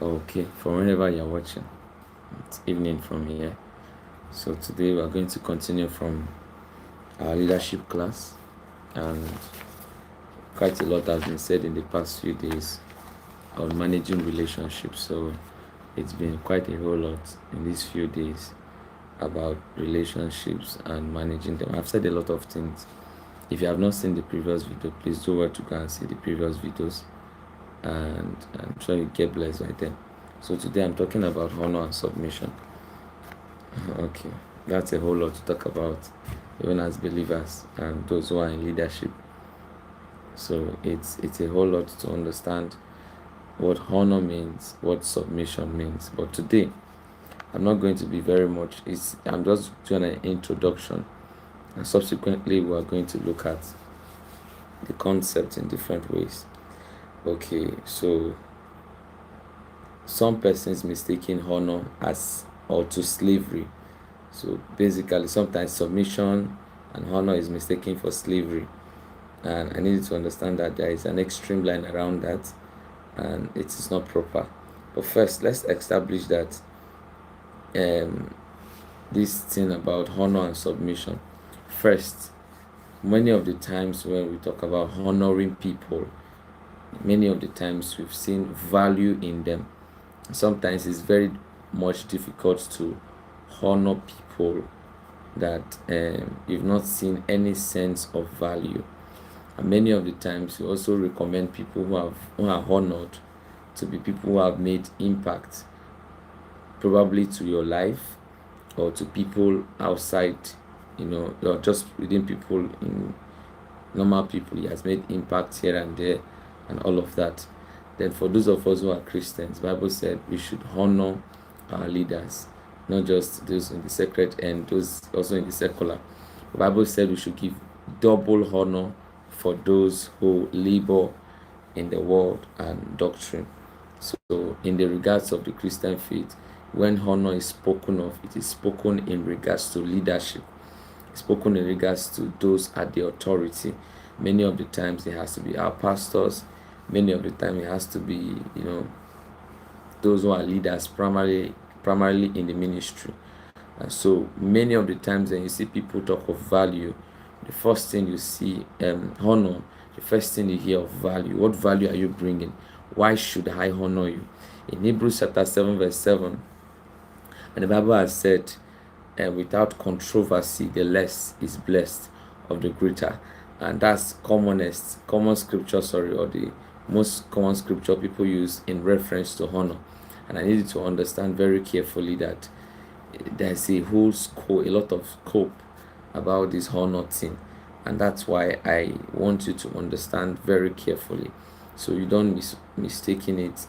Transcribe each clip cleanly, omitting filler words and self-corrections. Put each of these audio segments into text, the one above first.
Okay, from wherever you're watching, it's evening from here. So today we are going to continue from our leadership class, and quite a lot has been said in the past few days on managing relationships. So it's been quite a whole lot in these few days about relationships and managing them. I've said a lot of things. If you have not seen the previous video, please do well to go and see the previous videos, and I'm sure you get blessed by them. So today I'm talking about honor and submission. Okay, that's a whole lot to talk about, even as believers and those who are in leadership. So it's a whole lot to understand what honor means, what submission means. But today, I'm not going to be very much. I'm just doing an introduction, and subsequently we are going to look at the concept in different ways. Okay, so some persons mistaking honor as or to slavery. So basically, sometimes submission and honor is mistaken for slavery, and I need to understand that there is an extreme line around that, and it is not proper. But first, let's establish that um, this thing about honor and submission. First, many of the times when we talk about honoring people, many of the times we've seen value in them. Sometimes it's very much difficult to honor people that you've not seen any sense of value. And many of the times we also recommend people who are honored to be people who have made impact, probably to your life or to people outside, or just within people, in normal people. He has made impact here and there and all of that. Then for those of us who are Christians, Bible said we should honor our leaders, not just those in the sacred and those also in the secular. The Bible said we should give double honor for those who labor in the word and doctrine. So in the regards of the Christian faith, when honor is spoken of, it is spoken in regards to leadership. It's spoken in regards to those at the authority. Many of the times it has to be our pastors. Many of the time it has to be, those who are leaders primarily in the ministry. And so many of the times when you see people talk of value, the first thing you see, honor, the first thing you hear of value. What value are you bringing? Why should I honor you? In Hebrews chapter 7 verse 7, and the Bible has said, without controversy, the less is blessed of the greater. And that's common scripture, or the most common scripture people use in reference to honor. And I needed to understand very carefully that there's a lot of scope about this honor thing. And that's why I want you to understand very carefully, so you don't mistaking it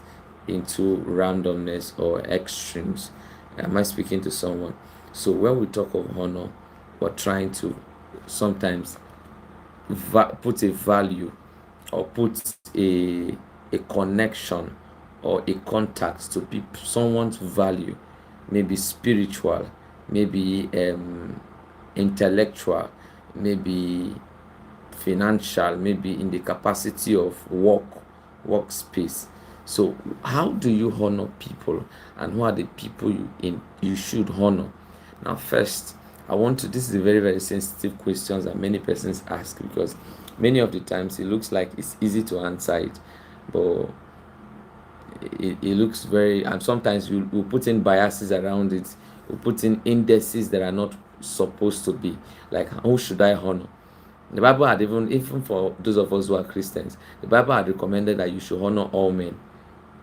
into randomness or extremes. Am I speaking to someone? So when we talk of honor, we're trying to sometimes put a value or put a connection or a contact to someone's value, maybe spiritual, maybe intellectual, maybe financial, maybe in the capacity of workspace. So how do you honor people, and who are the people you should honor? Now first, this is a very, very sensitive question that many persons ask, because many of the times it looks like it's easy to answer it, but it looks very, and sometimes we'll put in biases around it. We'll put in indices that are not supposed to be. Like, who should I honor? The Bible had even for those of us who are Christians, the Bible had recommended that you should honor all men.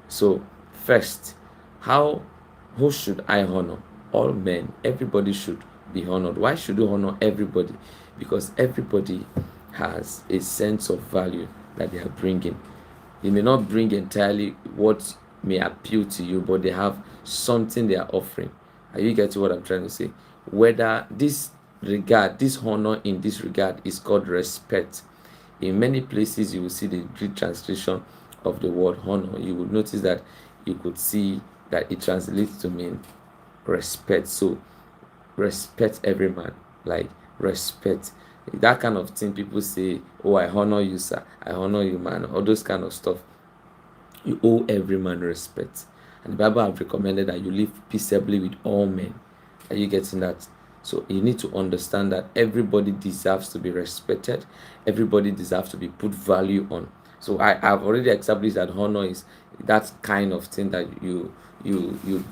So first, who should I honor? All men. Everybody should be honored. Why should you honor everybody? Because everybody has a sense of value that they are bringing. They may not bring entirely what may appeal to you, but they have something they are offering. Are you getting what I'm trying to say? Whether this honor in this regard is called respect. In many places, you will see the Greek translation of the word honor. You would notice that you could see that it translates to mean respect. So respect every man, like respect. That kind of thing, people say, oh, I honor you, sir, I honor you, man, all those kind of stuff. You owe every man respect. And the Bible have recommended that you live peaceably with all men. Are you getting that? So you need to understand that everybody deserves to be respected. Everybody deserves to be put value on. So I've already established that honor is that kind of thing that you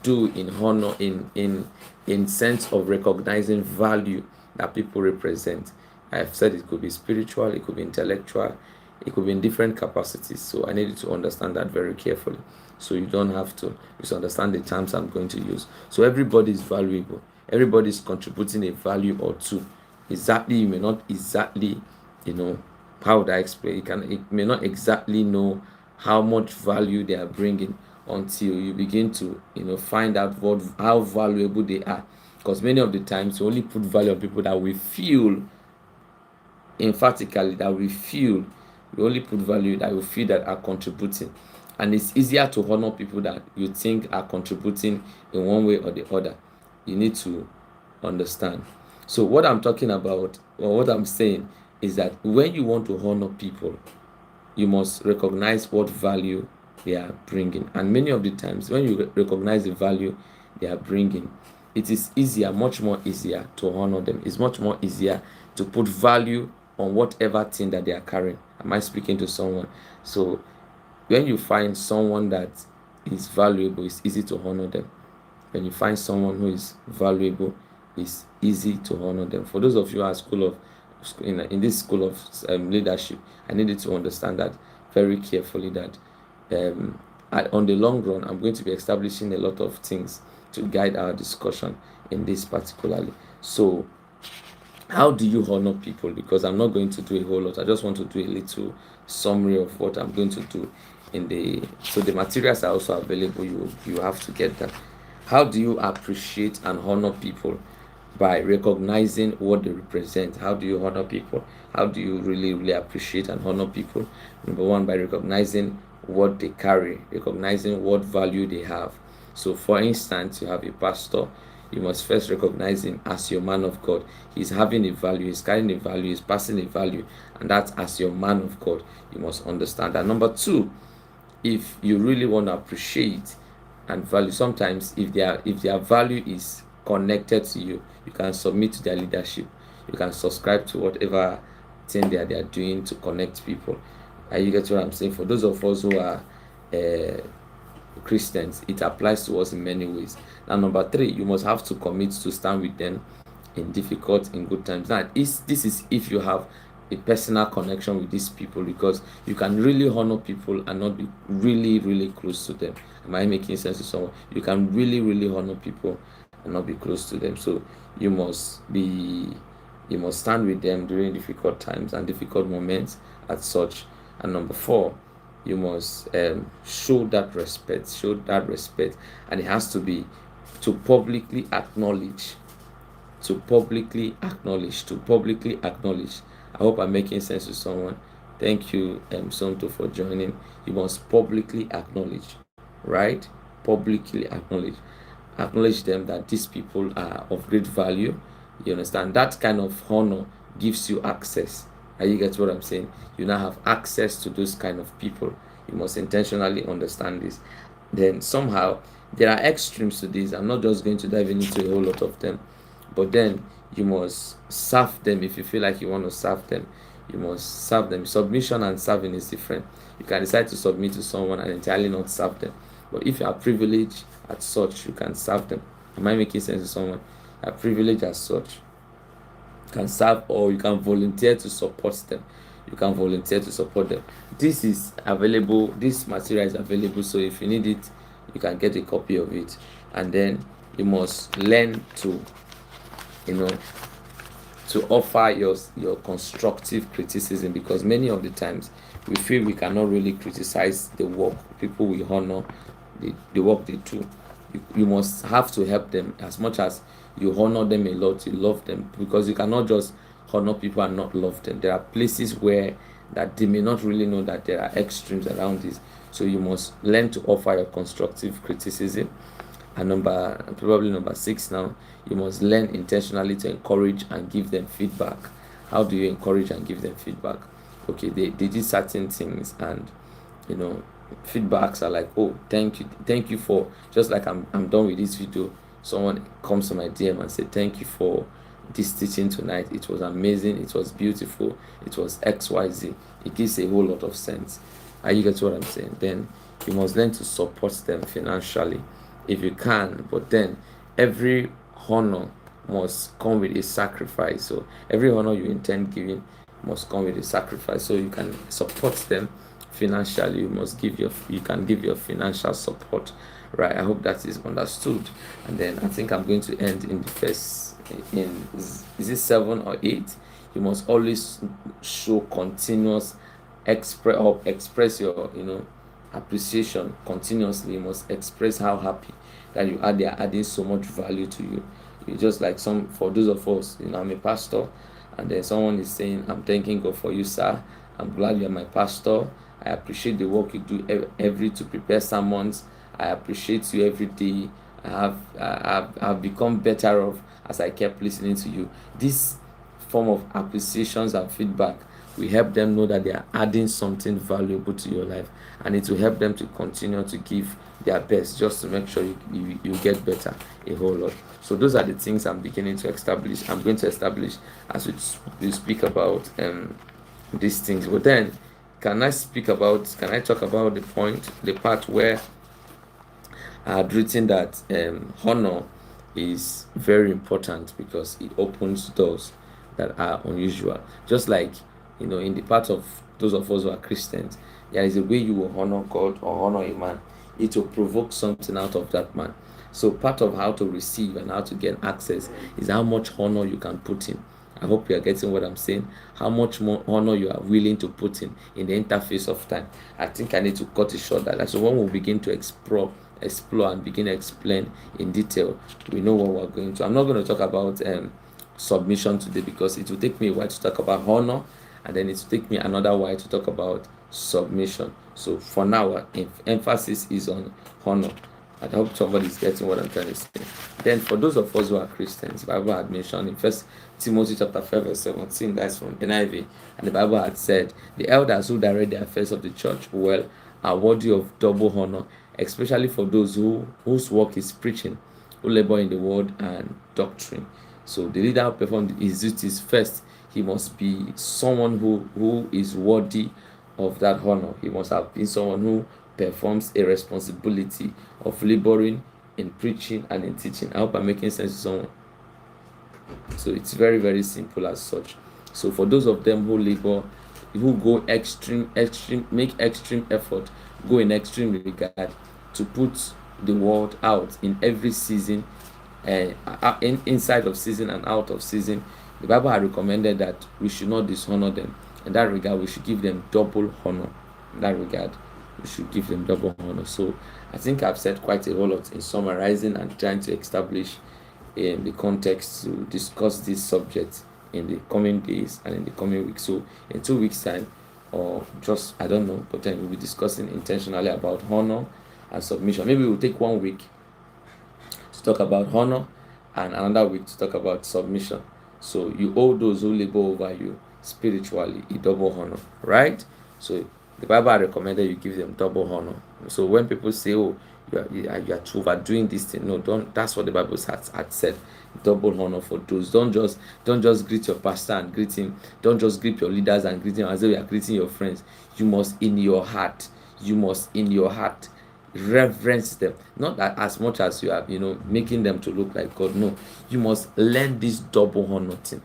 do in honor, in sense of recognizing value that people represent. I've said it could be spiritual, it could be intellectual, it could be in different capacities. So I need you to understand that very carefully, so you don't have to misunderstand the terms I'm going to use. So everybody is valuable. Everybody is contributing a value or two. Exactly, you may not exactly, how would I explain? It may not exactly know how much value they are bringing until you begin to, find out how valuable they are. Because many of the times you only put value on people that we feel emphatically, that we feel, we only put value that we feel that are contributing. And it's easier to honor people that you think are contributing in one way or the other. You need to understand. So what I'm talking about, or what I'm saying, is that when you want to honor people, you must recognize what value they are bringing. And many of the times when you recognize the value they are bringing, it is easier, much more easier to honor them. It's much more easier to put value on whatever thing that they are carrying. Am I speaking to someone? So when you find someone that is valuable, it's easy to honor them. When you find someone who is valuable, it's easy to honor them. For those of you who are in this school of leadership, I needed to understand that very carefully, that on the long run, I'm going to be establishing a lot of things to guide our discussion in this particularly. So how do you honor people? Because I'm not going to do a whole lot. I just want to do a little summary of what I'm going to do so the materials are also available. You have to get them. How do you appreciate and honor people? By recognizing what they represent. How do you honor people? How do you really appreciate and honor people? Number one, by recognizing what they carry, recognizing what value they have. So for instance, you have a pastor, you must first recognize him as your man of God. He's having a value, he's carrying a value, he's passing a value, and that's as your man of God. You must understand that. Number two, if you really want to appreciate and value, sometimes if their value is connected to you, you can submit to their leadership. You can subscribe to whatever thing they are doing to connect people. And you get what I'm saying? For those of us who are Christians, it applies to us in many ways. Now, number three, you must have to commit to stand with them in difficult, in good times. Now, this is if you have a personal connection with these people, because you can really honor people and not be really close to them. Am I making sense to someone? You can really honor people and not be close to them. So you must stand with them during difficult times and difficult moments as such. And number four, you must show that respect, and it has to be to publicly acknowledge. I hope I'm making sense to someone. Thank you, Sonto, for joining. You must publicly acknowledge, right? Publicly acknowledge them, that these people are of great value. You understand? That kind of honor gives you access. You get what I'm saying? You now have access to those kind of people. You must intentionally understand this. Then somehow there are extremes to this. I'm not just going to dive into a whole lot of them, but then you must serve them. If you feel like you want to serve them, you must serve them. Submission and serving is different. You can decide to submit to someone and entirely not serve them. But if you are privileged as such, you can serve them. Am I making sense to someone? You are privileged as such, you can serve, or you can volunteer to support them. This is available. This material is available. So if you need it, you can get a copy of it. And then you must learn to offer your constructive criticism, because many of the times we feel we cannot really criticize the work people we honor, the work they do. You must have to help them as much as you honor them a lot. You love them, because you cannot just honor people and not love them. There are places where that they may not really know that there are extremes around this. So you must learn to offer your constructive criticism. And number 6 now, you must learn intentionally to encourage and give them feedback. How do you encourage and give them feedback? Okay, they did certain things, and feedbacks are like, oh, thank you for, just like I'm done with this video, someone comes to my DM and say thank you for this teaching tonight, it was amazing, it was beautiful, it was XYZ. It gives a whole lot of sense. Are you get what I'm saying? Then you must learn to support them financially if you can, but then every honor must come with a sacrifice. So every honor you intend giving must come with a sacrifice. So you can support them financially. You can give your financial support, right? I hope that is understood. And then I think I'm going to end in the first, in is it 7 or 8? You must always show continuous express your appreciation continuously. You must express how happy that they are adding so much value to you. You just like some, for those of us, I'm a pastor, and then someone is saying, I'm thanking God for you, sir. I'm glad you're my pastor. I appreciate the work you do every to prepare sermons. I appreciate you every day. I've become better off as I kept listening to you. This form of appreciations and feedback will help them know that they are adding something valuable to your life, and it will help them to continue to give their best just to make sure you get better a whole lot. So those are the things I'm going to establish as we speak about these things. But then can I talk about the part where I had written that honor is very important because it opens doors that are unusual. Just like, in the part of those of us who are Christians, there is a way you will honor God or honor a man. It will provoke something out of that man. So part of how to receive and how to get access is how much honor you can put in. I hope you are getting what I'm saying. How much more honor you are willing to put in the interface of time. I think I need to cut it short. So when we begin to explore and begin to explain in detail, we know what we're going to. I'm not going to talk about submission today because it will take me a while to talk about honor, and then it will take me another while to talk about submission. So for now, emphasis is on honor. I hope somebody is getting what I'm trying to say. Then for those of us who are Christians, the Bible had mentioned in 1 Timothy chapter 5 verse 17, that's from NIV, and the Bible had said, the elders who direct the affairs of the church well are worthy of double honor, especially for those whose work is preaching, who labor in the word and doctrine. So the leader who performs his duties first, he must be someone who is worthy of that honor. He must have been someone who performs a responsibility of laboring in preaching and in teaching. I hope I'm making sense to someone. So it's very, very simple as such. So for those of them who labor, who go make extreme effort, go in extreme regard to put the word out in every season, inside of season and out of season, the Bible had recommended that we should not dishonor them. In that regard, we should give them double honor. In that regard, we should give them double honor. So I think I've said quite a whole lot in summarizing and trying to establish in the context to discuss this subject in the coming days and in the coming weeks. So in 2 weeks time, or just, I don't know, but then we'll be discussing intentionally about honor and submission. Maybe we'll take 1 week to talk about honor and another week to talk about submission. So you owe those who labor over you spiritually a double honor, right? So the Bible recommended you give them double honor. So when people say, oh, you are overdoing this thing, no, don't. That's what the Bible had said. Double honor for those. Don't just greet your pastor and greet him. Don't just greet your leaders and greet him as though you are greeting your friends. You must in your heart reverence them. Not that as much as you are, making them to look like God. No, you must learn this double honor thing.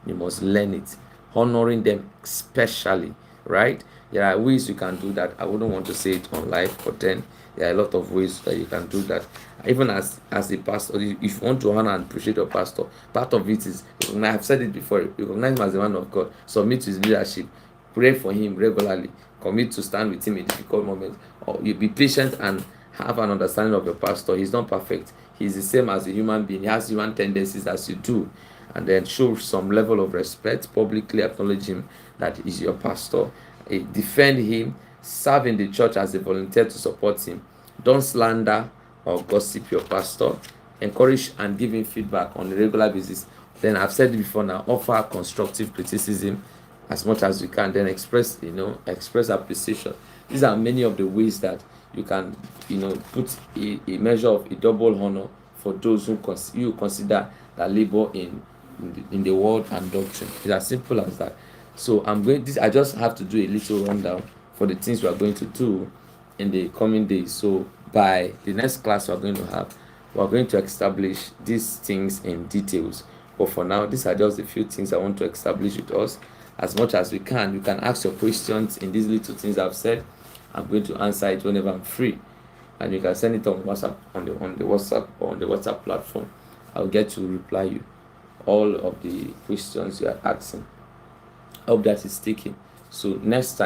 You must learn it, honoring them especially, right? There are ways you can do that. I wouldn't want to say it on live, but then there are a lot of ways that you can do that. Even as a pastor, if you want to honor and appreciate your pastor, part of it is, I have said it before, recognize him as a man of God, submit to his leadership, pray for him regularly, commit to stand with him in difficult moments, or you be patient and have an understanding of your pastor. He's not perfect. He's the same as a human being. He has human tendencies as you do. And then show some level of respect, publicly acknowledge him that he's your pastor, defend him, serve in the church as a volunteer to support him. Don't slander or gossip your pastor. Encourage and give him feedback on a regular basis. Then I've said it before now, offer constructive criticism as much as you can. Then express appreciation. These are many of the ways that you can, put a measure of a double honor for those who you consider that labor in the word and doctrine. It's as simple as that. So I just have to do a little rundown for the things we are going to do in the coming days. So by the next class we're going to have, we're going to establish these things in details. But for now, these are just a few things I want to establish with us as much as we can. You can ask your questions in these little things I've said. I'm going to answer it whenever I'm free, and you can send it on WhatsApp, on the WhatsApp, or on the WhatsApp platform. I'll get to reply you all of the questions you are asking. I hope that is taken. So next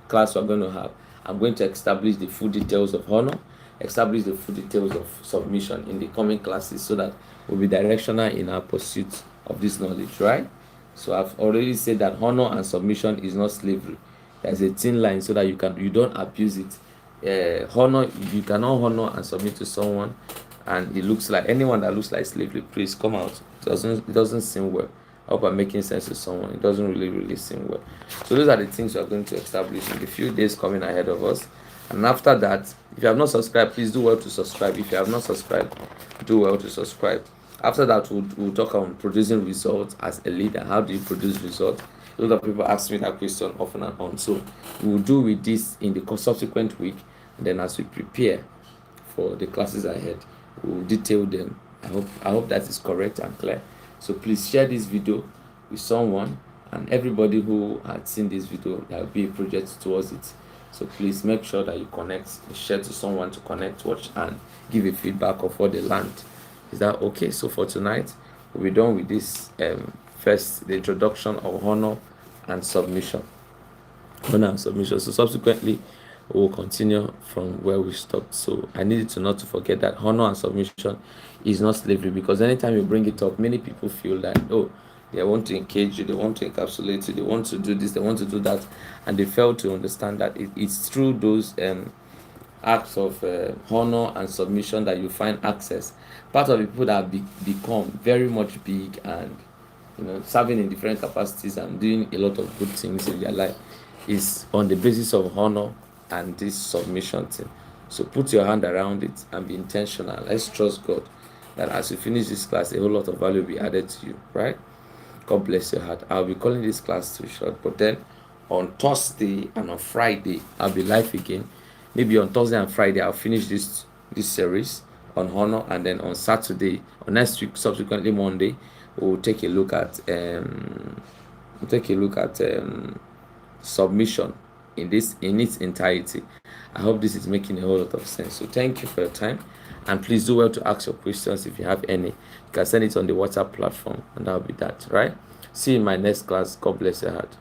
class we're going to have, I'm going to establish the full details of honor, establish the full details of submission in the coming classes, so that we'll be directional in our pursuit of this knowledge, right? So I've already said that honor and submission is not slavery. There's a thin line so that you don't abuse it. Honor, you cannot honor and submit to someone, and it looks like anyone that looks like slavery, please come out. It doesn't seem well. I hope I'm making sense to someone. It doesn't really seem well. So those are the things we are going to establish in the few days coming ahead of us. And after that, if you have not subscribed, please do well to subscribe. If you have not subscribed, do well to subscribe. After that, we'll talk on producing results as a leader. How do you produce results? A lot of people ask me that question often and on. So we'll do with this in the subsequent week. And then as we prepare for the classes ahead, we'll detail them. I hope that is correct and clear. So please share this video with someone, and everybody who had seen this video, there will be a project towards it. So please make sure that you connect, share to someone to connect, watch, and give a feedback of what they learned. Is that okay? So for tonight, we'll be done with this first, the introduction of honor and submission. Honor and submission. So subsequently, we'll continue from where we stopped. So I needed to not to forget that honor and submission is not slavery, because anytime you bring it up, many people feel that, they want to engage you, they want to encapsulate you, they want to do this, they want to do that, and they fail to understand that it's through those acts of honor and submission that you find access. Part of the people that have become very much big and serving in different capacities and doing a lot of good things in their life is on the basis of honor and this submission thing. So put your hand around it and be intentional. Let's trust God that as you finish this class, a whole lot of value will be added to you, right? God bless your heart. I'll be calling this class too short, but then on Thursday and on Friday, I'll be live again. Maybe on Thursday and Friday, I'll finish this series on honor, and then on Saturday, or next week, subsequently Monday, we'll take a look at submission in its entirety. I hope this is making a whole lot of sense. So thank you for your time, and please do well to ask your questions if you have any. You can send it on the WhatsApp platform, and that'll be that, right? See you in my next class. God bless your heart.